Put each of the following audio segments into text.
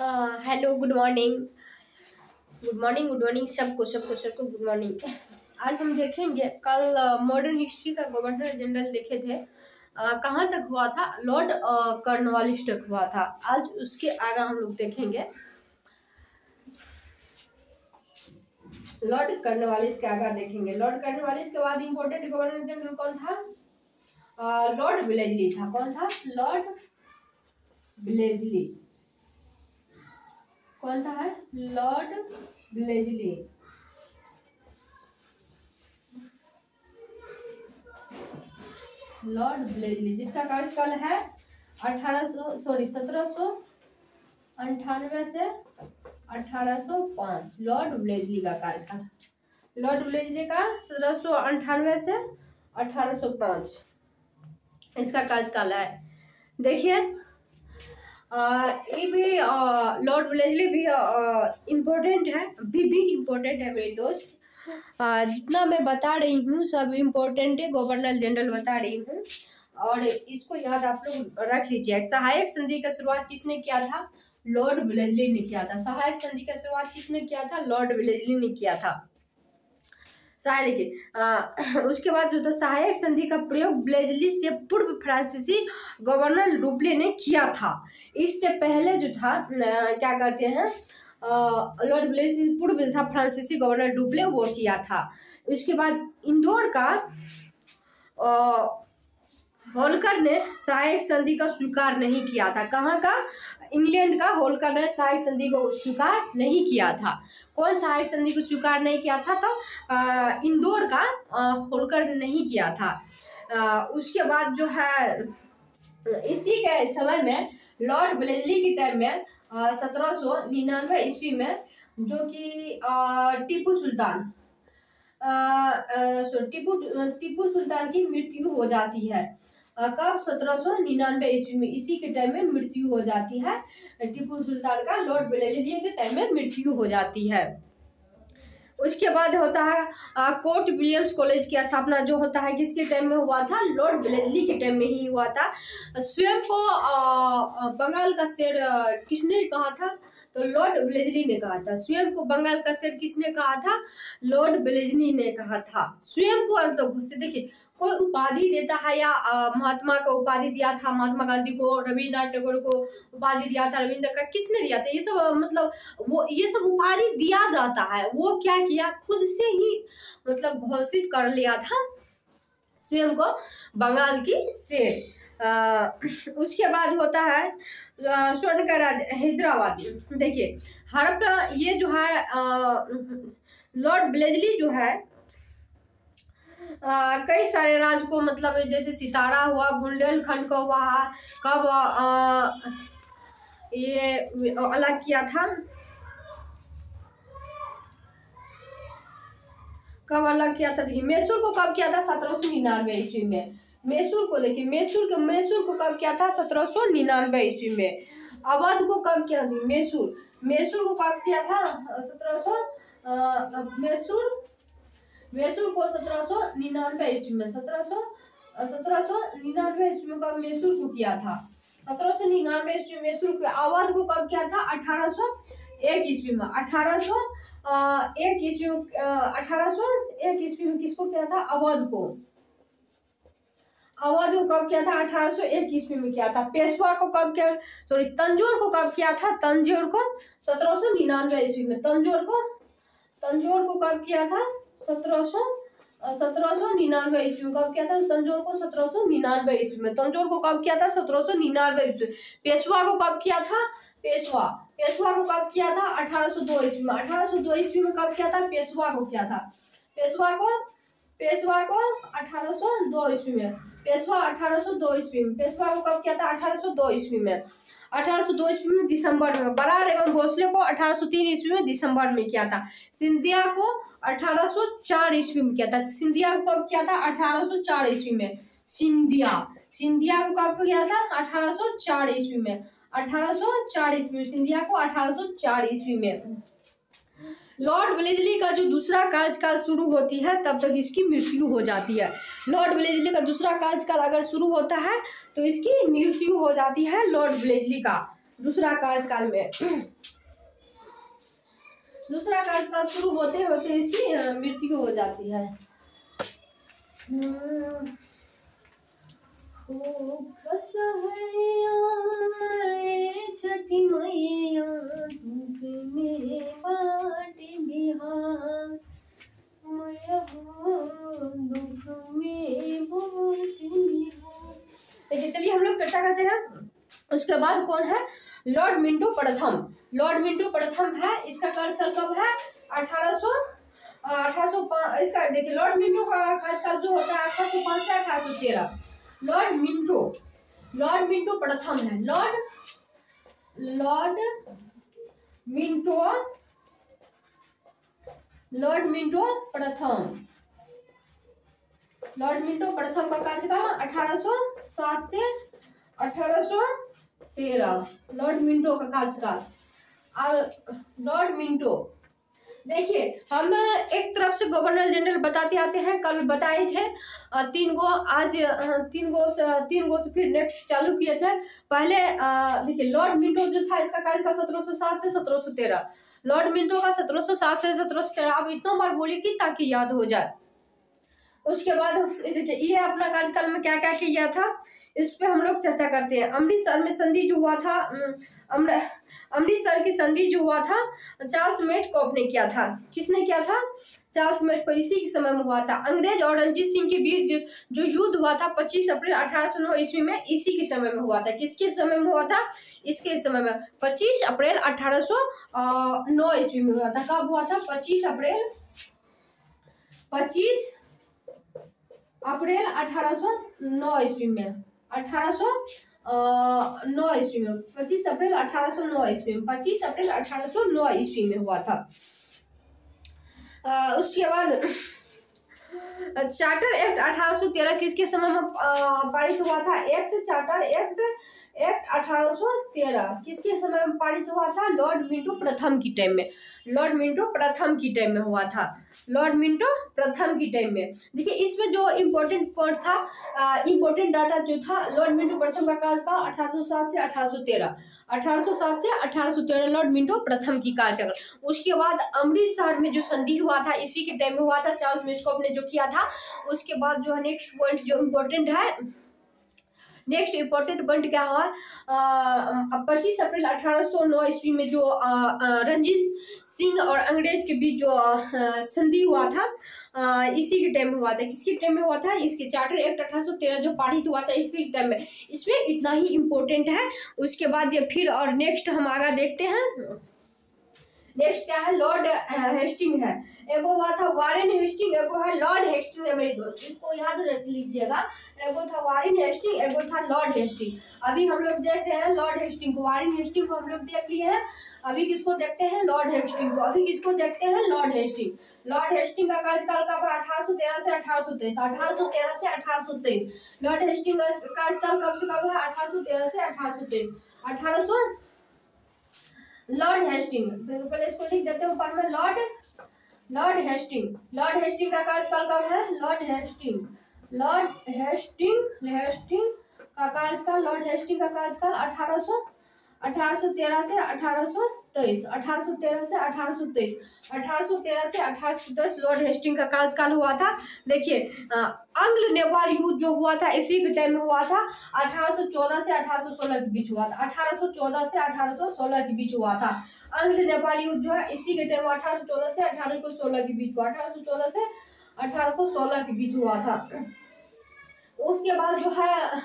Hello, good morning. Good morning सबको good morning. आज हम देखेंगे, कल मॉडर्न हिस्ट्री का गवर्नर जनरल देखे थे। कहाँ तक हुआ था? लॉर्ड कॉर्नवालिस तक हुआ था। आज उसके आगे हम लोग देखेंगे लॉर्ड कॉर्नवालिस के आगे देखेंगे। लॉर्ड कॉर्नवालिस के बाद इंपॉर्टेंट गवर्नर जनरल कौन था? लॉर्ड वेलेस्ली था। कौन था? Lord Wellesley. कौन था? है लॉर्ड वेलेस्ली। लॉर्ड वेलेस्ली जिसका कार्यकाल है 1798 से 1805। लॉर्ड वेलेस्ली का कार्यकाल, लॉर्ड वेलेस्ली का 1798 से 1805 इसका कार्यकाल है। देखिए, ये भी लॉर्ड वेलेस्ली भी इम्पोर्टेंट है, भी इम्पोर्टेंट है मेरे दोस्त। जितना मैं बता रही हूँ सब इम्पोर्टेंट है, गवर्नर जनरल बता रही हूँ और इसको याद आप लोग रख लीजिए। सहायक संधि का शुरुआत किसने किया था? लॉर्ड वेलेस्ली ने किया था। सहायक संधि का शुरुआत किसने किया था? लॉर्ड वेलेस्ली ने किया था। देखिए, उसके बाद जो था सहायक संधि का प्रयोग वेलेस्ली से पूर्व फ्रांसीसी गवर्नर डुप्ले ने किया था। इससे पहले जो था क्या कहते हैं, लॉर्ड वेलेस्ली पूर्व था फ्रांसीसी गवर्नर डुप्ले, वो किया था। उसके बाद इंदौर का होल्कर ने सहायक संधि का स्वीकार नहीं किया था। कहाँ का? इंग्लैंड का होल्कर ने सहायक संधि को स्वीकार नहीं किया था। कौन सहायक संधि को स्वीकार नहीं किया था? तो इंदौर का होल्कर ने नहीं किया था। उसके बाद जो है इसी के समय में लॉर्ड वेलेस्ली के टाइम में 1799 ईस्वी में जो कि टीपू सुल्तान की मृत्यु हो जाती है। कब? 1799 ईस्वी में। इसी के टाइम में मृत्यु हो जाती है टीपू सुल्तान का। लॉर्ड वेलेस्ली के टाइम में मृत्यु हो जाती है। उसके बाद होता है कोर्ट विलियम्स कॉलेज की स्थापना जो होता है किसके टाइम में हुआ था? लॉर्ड वेलेस्ली के टाइम में ही हुआ था। स्वयं को बंगाल का शेर किसने कहा था? तो लॉर्ड वेलेस्ली ने कहा था। स्वयं को बंगाल का शेर किसने कहा था? लॉर्ड वेलेस्ली ने कहा था। स्वयं को मतलब घोषित। देखिए, कोई उपाधि देता है या महात्मा को उपाधि दिया था, महात्मा गांधी को, रविन्द्रनाथ टैगोर को उपाधि दिया था, रविंद्र का किसने दिया था? ये सब मतलब वो ये सब उपाधि दिया जाता है। वो क्या किया? खुद से ही मतलब घोषित कर लिया था स्वयं को बंगाल की शेर। उसके बाद होता है स्वर्ण का राज हैदराबाद। देखिए, हड़प्पा ये जो है लॉर्ड वेलेस्ली जो है कई सारे राज को मतलब जैसे सितारा हुआ, बुंदेलखंड का हुआ, कब ये अलग किया था? कब अलग किया था? देखिए, मैसूर को कब किया था? 1799 ईस्वी में। मैसूर को देखिए, मैसूर को कब किया था? 1799 ईस्वी में। अवध को कब किया था? मैसूर को कब किया था? मैसूर को 1799 ईस्वी में। 1799 ईस्वी में कब मैसूर को किया था? 1799 ईस्वी में मैसूर को। अवध को कब किया था? 1801 ईस्वी में। 1801 ईस्वी में किसको किया था? अवध को कब किया था? 1801 ईस्वी में किया था। पेशवा को कब किया? तंजौर को कब किया था? तंजौर को 1799 ईस्वी में। तंजौर को कब किया था? 1799 ईस्वी में। कब किया था? तंजौर को 1799 ईस्वी में। तंजौर को कब किया था? 1799 ईस्वी में। पेशवा को कब किया था? पेशवा को कब किया था? 1802 ईस्वी में। 1802 ईस्वी में कब किया था? पेशवा को किया था। पेशवा को 1802 ईस्वी में। पेशवा 1802 ईस्वी में। पेशवा को कब किया था? 1802 ईस्वी में। 1802 ईस्वी में दिसंबर में। बरार एवं भोसले को 1803 ईस्वी में दिसंबर में किया था। सिंधिया को 1804 ईस्वी में किया था। सिंधिया को कब किया था? 1804 ईस्वी में। सिंधिया को कब किया था? 1804 ईस्वी में। 1804 ईस्वी में सिंधिया को 1804 ईस्वी में। लॉर्ड वेलेस्ली का जो दूसरा कार्यकाल शुरू होती है तब तक इसकी मृत्यु हो जाती है। लॉर्ड वेलेस्ली का दूसरा कार्यकाल अगर शुरू होता है तो इसकी मृत्यु हो जाती है लॉर्ड वेलेस्ली का। दूसरा कार्यकाल में। दूसरा कार्यकाल शुरू होते होते इसकी मृत्यु हो जाती है। छठी मैया दुख में बाटे बिहार, मैया हो दुख में बाटे बिहार। देखिए चलिए हम लोग चर्चा करते हैं। उसके बाद कौन है? लॉर्ड मिंटो प्रथम। लॉर्ड मिंटो प्रथम है, इसका कार्यकाल कब है? 1805। इसका देखिए लॉर्ड मिंटो का कार्यकाल जो होता है 1805 से 1813। लॉर्ड मिंटो प्रथम है। लॉर्ड मिंटो प्रथम। लॉर्ड मिंटो प्रथम का कार्यकाल 1807 से 1813। लॉर्ड मिंटो का कार्यकाल। लॉर्ड मिंटो देखिए हम एक तरफ से गवर्नर जनरल बताते आते हैं, कल बताए थे 3 गो, आज 3 गो से फिर नेक्स्ट चालू किए थे। पहले देखिए लॉर्ड मिंटो जो था इसका कार्यकाल 1707 से 1713। लॉर्ड मिंटो का 1707 से 1713। आप इतना बार बोलिए कि ताकि याद हो जाए। उसके बाद ये अपना कार्यकाल में क्या क्या किया था इस पे हम लोग चर्चा करते हैं। अमृतसर में संधि जो हुआ था, अमृतसर की संधि जो हुआ था चार्ल्स मेटकॉफ ने किया था। किसने किया था? Charles Metcalfe. इसी के समय में हुआ था। अंग्रेज और रणजीत सिंह के बीच जो युद्ध हुआ था 25 अप्रैल 1809 ईस्वी में, इसी के समय में हुआ था। किसके समय में हुआ था? इसके समय में 25 अप्रैल 1809 ईस्वी में हुआ था। कब हुआ था? 25 अप्रैल 1809 ईस्वी में। 1809 ईस्वी में 25 अप्रैल 1809 ईस्वी में 25 अप्रैल 1809 ईस्वी में हुआ था। उसके बाद चार्टर एक्ट 1813 किसके समय में पारित हुआ था? चार्टर एक्ट 1813 किसके समय में पारित हुआ था? लॉर्ड मिंटो प्रथम की टाइम में। लॉर्ड मिंटो प्रथम की टाइम में हुआ था। लॉर्ड मिंटो प्रथम की टाइम में। देखिए इसमें जो इम्पोर्टेंट पॉइंट था, इम्पोर्टेंट डाटा जो था, लॉर्ड मिंटो प्रथम का कार्यकाल 1807 से 1813। 1807 से 1813 लॉर्ड मिंटो प्रथम की कार्यकाल। उसके बाद अमृतसर में जो संधि हुआ था इसी के टाइम में हुआ था। चार्ल्स मेटकॉफ ने जो किया था। उसके बाद जो है नेक्स्ट पॉइंट जो इम्पोर्टेंट है, नेक्स्ट इम्पोर्टेंट पॉइंट क्या हुआ? 25 अप्रैल 1809 ईस्वी में जो रणजीत सिंह और अंग्रेज के बीच जो संधि हुआ था इसी के टाइम में हुआ था। किसके टाइम में हुआ था? इसके चार्टर एक्ट 1813 जो पारित हुआ था इसी के टाइम में। इसमें इतना ही इम्पोर्टेंट है। उसके बाद ये फिर और नेक्स्ट हम आगे देखते हैं। नेक्स्ट क्या है? लॉर्ड हेस्टिंग है। एगो हुआ था वारेन हेस्टिंग, एगो है लॉर्ड हेस्टिंग है मेरे दोस्त, इसको याद रख लीजिएगा। एगो था वारेन हेस्टिंग, एगो था लॉर्ड हेस्टिंग। अभी हम लोग देख रहे हैं लॉर्ड हेस्टिंग को। वारेन हेस्टिंग को हम लोग देख लिए हैं। अभी किसको देखते हैं? लॉर्ड हेस्टिंग को। अभी किसको देखते हैं? Lord Hasting. लॉर्ड हेस्टिंग का कार्यकाल कब है? 1813 से 1823। 1813 से 1823 लॉर्ड हेस्टिंग का कार्यकाल कब से कब है? 1813 से 1823। 1800 लॉर्ड हेस्टिंग, पहले इसको लिख देते हैं ऊपर में। Lord Hasting. लॉर्ड हेस्टिंग का कार्यकाल कब है? लॉर्ड हेस्टिंग का कार्यकाल। लॉर्ड हेस्टिंग का कार्यकाल 1813 से 1823। 1813 से 1823। 1813 से 1823 लॉर्ड हेस्टिंग का कार्यकाल हुआ था। देखिए आंग्ल नेपाल युद्ध जो हुआ था इसी के टाइम में हुआ था। 1814 से 1816 के बीच हुआ था। 1814 से 1816 के बीच हुआ था। आंग्ल नेपाल युद्ध जो है इसी के टाइम 1814 से 1816 के बीच हुआ। 1814 से 1816 के बीच हुआ था। उसके बाद जो है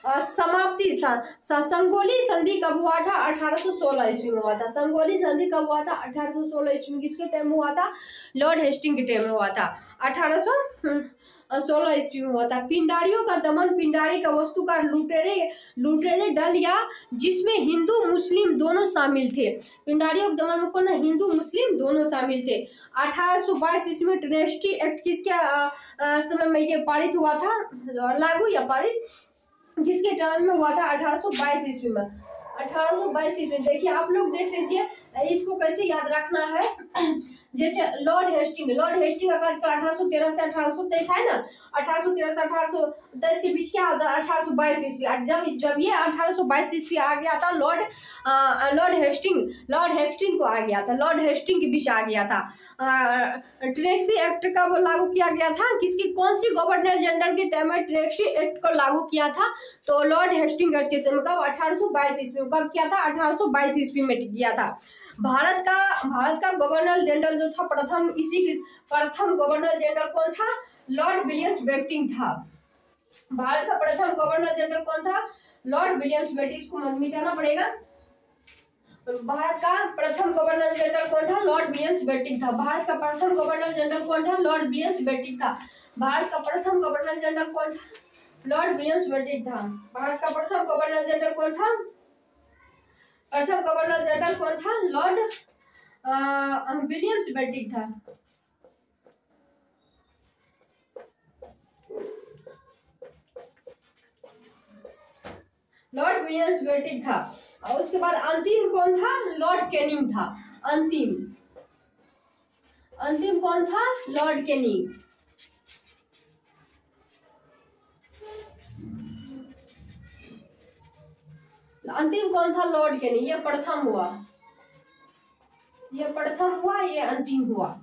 समाप्ति संगोली संधि कब हुआ था? 1816 ईस्वी में हुआ था। संगोली संधि कब हुआ था? 1816 ईस्वी में। किसके टाइम में हुआ था? लॉर्ड हेस्टिंग के टाइम में हुआ था। 1816 ईस्वी में हुआ था। पिंडारियों का दमन। पिंडारी का वस्तुकार लुटेरे दल या जिसमें हिंदू मुस्लिम दोनों शामिल थे। पिंडारियों के दमन में कौन? हिंदू मुस्लिम दोनों शामिल थे। 1822 ईस्वी में ट्रेस्टी एक्ट किसके समय में ये पारित हुआ था? लागू या पारित किसके टाइम में हुआ था? 1822 ईस्वी में। 1822 ईस्वी। देखिए आप लोग देख लीजिए इसको कैसे याद रखना है। जैसे लॉर्ड हेस्टिंग का कार्यकाल 1813 से 1823 है ना। 1813 से 1823 के बीच क्या होता है 1822 ईस्वी। जब ये 1822 ईस्वी आ गया था लॉर्ड हेस्टिंग को आ गया था, लॉर्ड हेस्टिंग के बीच आ गया था। ट्रेसी एक्ट का वो लागू किया गया था, किसकी कौन सी गवर्नर जनरल के टाइम में ट्रेसी एक्ट को लागू किया था, तो लॉर्ड हेस्टिंग एक्ट के समय कब 1822 ईस्वी में कब किया था 1822 ईस्वी में किया था। भारत का गवर्नर जनरल जो था प्रथम गवर्नर जनरल कौन था, लॉर्ड विलियम्स बेंटिंक था। भारत का प्रथम गवर्नर जनरल कौन था, लॉर्ड विलियम्स बेंटिंक। इसको मिटाना पड़ेगा। भारत का प्रथम गवर्नर जनरल कौन था, लॉर्ड विलियम्स बेंटिंक था। भारत का प्रथम गवर्नर जनरल कौन था, लॉर्ड विलियम्स बेंटिंक था। भारत का प्रथम गवर्नर जनरल कौन था, लॉर्ड विलियम्स बेंटिंक था। भारत का प्रथम गवर्नर जनरल कौन था, प्रथम गवर्नर जनरल कौन था, लॉर्ड विलियम्स बेंटिंक था। लॉर्ड विलियम्स बेंटिंक था। और उसके बाद अंतिम कौन था, लॉर्ड कैनिंग था। अंतिम कौन था, लॉर्ड कैनिंग। अंतिम कौन था, लॉर्ड कैनिंग। ये प्रथम हुआ, ये अंतिम हुआ।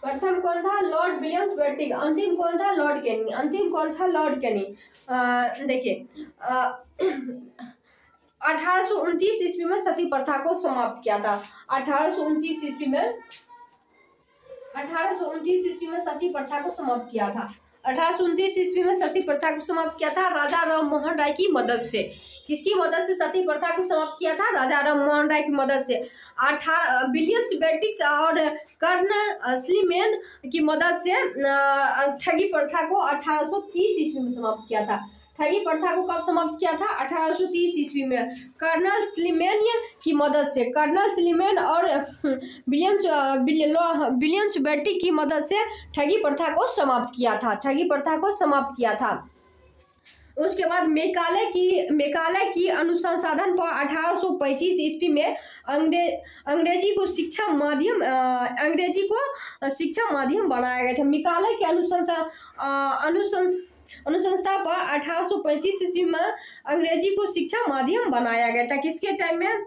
प्रथम कौन था, लॉर्ड विलियम्स बेंटिंक। अंतिम कौन था, लॉर्ड कैनिंग। देखिए 1829 ईस्वी में सती प्रथा को समाप्त किया था। 1829 ईस्वी में सती प्रथा को समाप्त किया था। 1829 ईस्वी में सती प्रथा को समाप्त किया था राजा राम मोहन राय की मदद से। किसकी मदद से सती प्रथा को समाप्त किया था, राजा राम मोहन राय की मदद से। विलियम्स बेंटिक और कर्नल स्लीमैन की मदद से ठगी प्रथा को 1830 ईस्वी में समाप्त किया था। ठगी प्रथा को कब समाप्त किया था, 1830 ईस्वी में। कर्नल स्लीमैन की मदद से, कर्नल स्लीमैन और विलियम्स बेंटिक की मदद से ठगी प्रथा को समाप्त किया था। उसके बाद मेकाले की अनुसंधान पर 1835 ईस्वी में अंग्रेजी को शिक्षा माध्यम बनाया गया था। मेकाले के अनुसंधान पर 1835 ईस्वी में अंग्रेजी को शिक्षा माध्यम बनाया गया था। किसके टाइम में,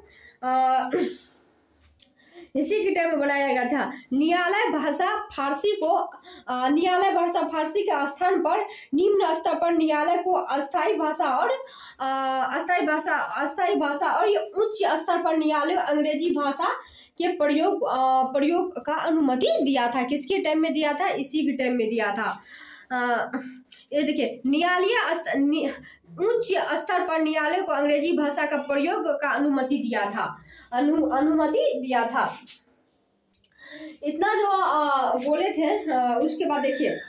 इसी के टाइम में बनाया गया था। न्यायालय भाषा फारसी के स्थान पर निम्न स्तर पर न्यायालय को अस्थायी भाषा और ये उच्च स्तर पर न्यायालय अंग्रेजी भाषा के प्रयोग का अनुमति दिया था। किसके टाइम में दिया था, इसी के टाइम में दिया था। ये देखिए उच्च स्तर पर न्यायालय को अंग्रेजी भाषा का प्रयोग का अनुमति दिया था। इतना जो बोले थे। उसके बाद देखिए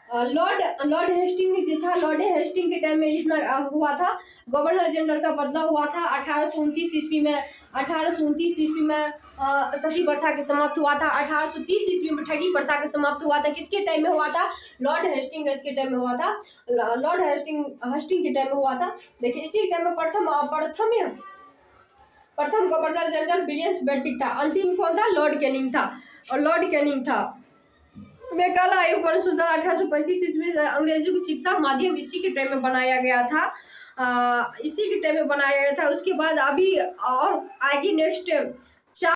लॉर्ड हेस्टिंग जो था, लॉर्ड हेस्टिंग के टाइम में इतना हुआ था। गवर्नर जनरल का बदलाव हुआ था 1829 ईस्वी में। 1829 ईस्वी में सती प्रथा के समाप्त हुआ था। 1830 ईस्वी में ठगी प्रथा के समाप्त हुआ था। किसके टाइम में हुआ था, लॉर्ड हेस्टिंग के टाइम में हुआ था। लॉर्ड हेस्टिंग के टाइम में हुआ था। देखिए इसी टाइम में प्रथम गवर्नर जनरल विलियम्स बेंटिक था। अंतिम कौन था, लॉर्ड कैनिंग था। मेकाले आयोग पर अनुसंधान 1835 ईस्वी में अंग्रेजी की शिक्षा माध्यम इसी के टाइम में बनाया गया था। उसके बाद अभी और आगे नेक्स्ट